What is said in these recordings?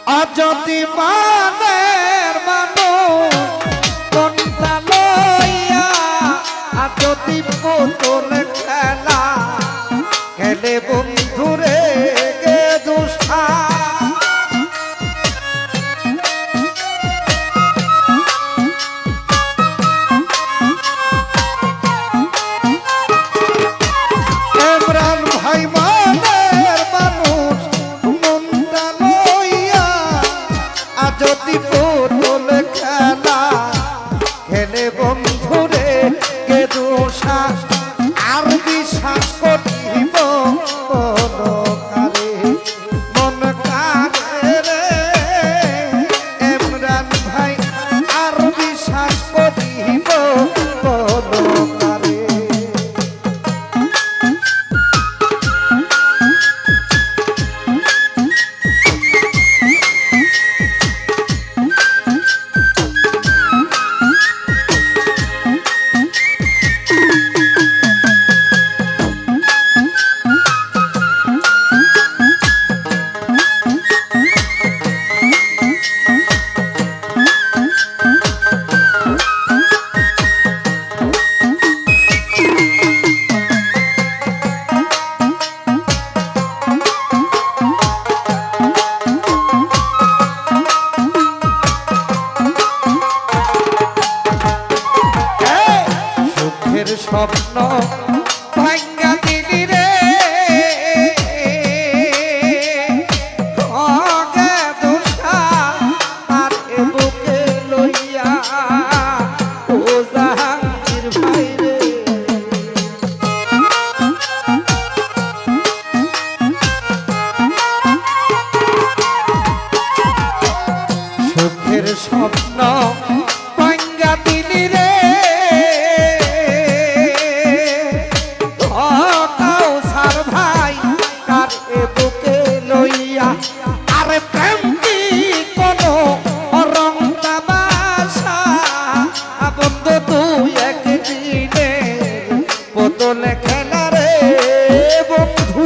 অযতি মানের মানুষ কোনটা লইয়া যদি পুতুল খেলা খেলে বন্ধুরে গে দুষ্টা ইমরান ভাই মানের মানুষ মনটা লইয়া যদি পুতুল খেলা খেলে বন্ধুরে গে দুষ্টা আর বিশ্বাস করিব কারে মন কারে রে ইমরান ভাই আর বিশ্বাস করিব কারে স্বপ্ন ভাঙ্গা দিলি রে অগে দুষা আর বুকে লইয়া ও জাহাঙ্গীর ভাই রে সুখের স্বপ্ন ভাঙ্গা দিলি রে আরে প্রেম কি কোনো রং তামাশা বন্ধু তুই একদিনে বদলে খেলা রে বন্ধু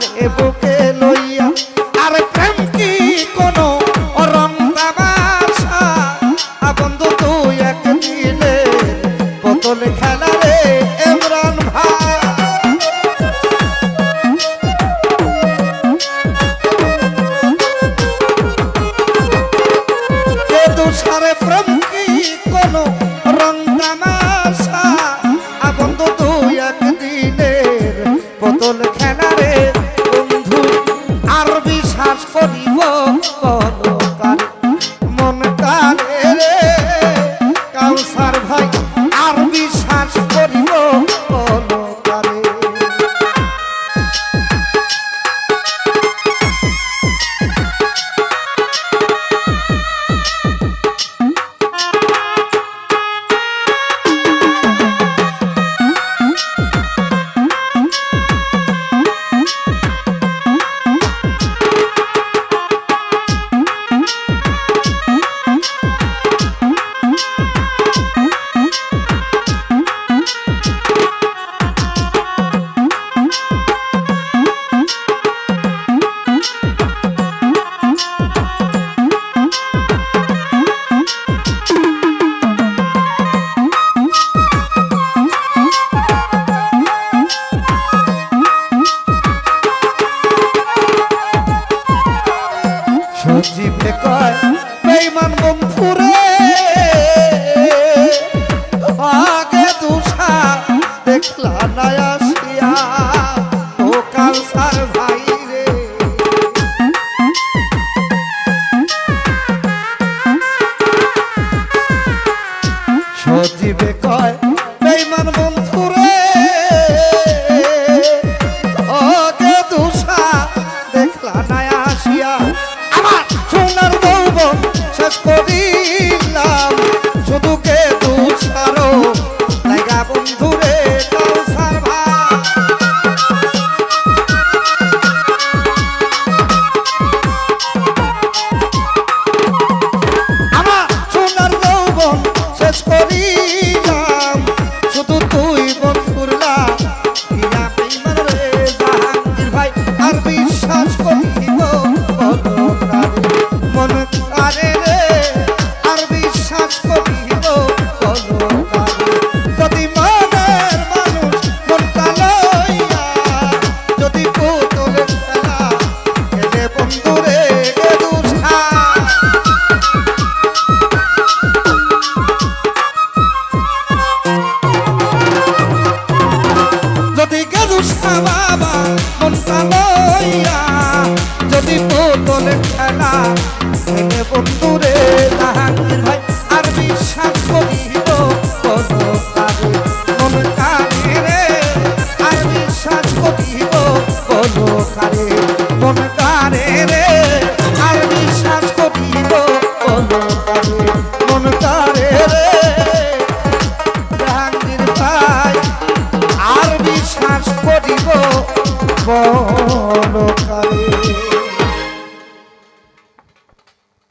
তারে বুকে লইয়া আর প্রেম কি কোনো রং তামাশা বন্ধু তুই একদিনে বোতল খেলা রে ইমরান ভাই এ দুসারে প্রেম কি কোনো রং তামাশা বন্ধু তুই একদিনের বোতল খেলা রে বন্ধু আর বিশ্বাস করিব বলো কার মন কারে রে কাউসার ভাই আর বিশ্বাস করিব বলো কারে সজীবে কয় বেঈমান বন্ধুরে আগে দুসা দেখলা না আসিয়া ও কাউসার ভাই রে সজীবে কয় বেঈমান বন্ধুরে আগে দুসা দেখলা না আসিয়া সোনার যৌবন শেষ করিলাম শুধু কে দুসারো লাগা বন্ধুরে কাউসার ভাই আমার সোনার যৌবন শেষ করিলাম শুধু তুই বন্ধুরলা ইয়া বেঈমান রে জাহাঙ্গীর ভাই আর বিশ্বাস করিব বলো মন কারে রে আর বিশ্বাস করিব বলো কারে যদি মনের মানুষ মনটা লইয়া যদি বোতল খেলা খেলে বন্ধুরে গে দুসা যদি গে দুসা বাবা মনটা লইয়া যদি বোতল খেলা খেলে বন্ধুরে জাহাঙ্গীর ভাই আর বিশ্বাস করিব বলো কারে মন কারে রে আর বিশ্বাস করিব বলো কারে মন কারে রে আর বিশ্বাস করিব বলো কারে মন কারে রে জাহাঙ্গীর ভাই আর বিশ্বাস করিব বলো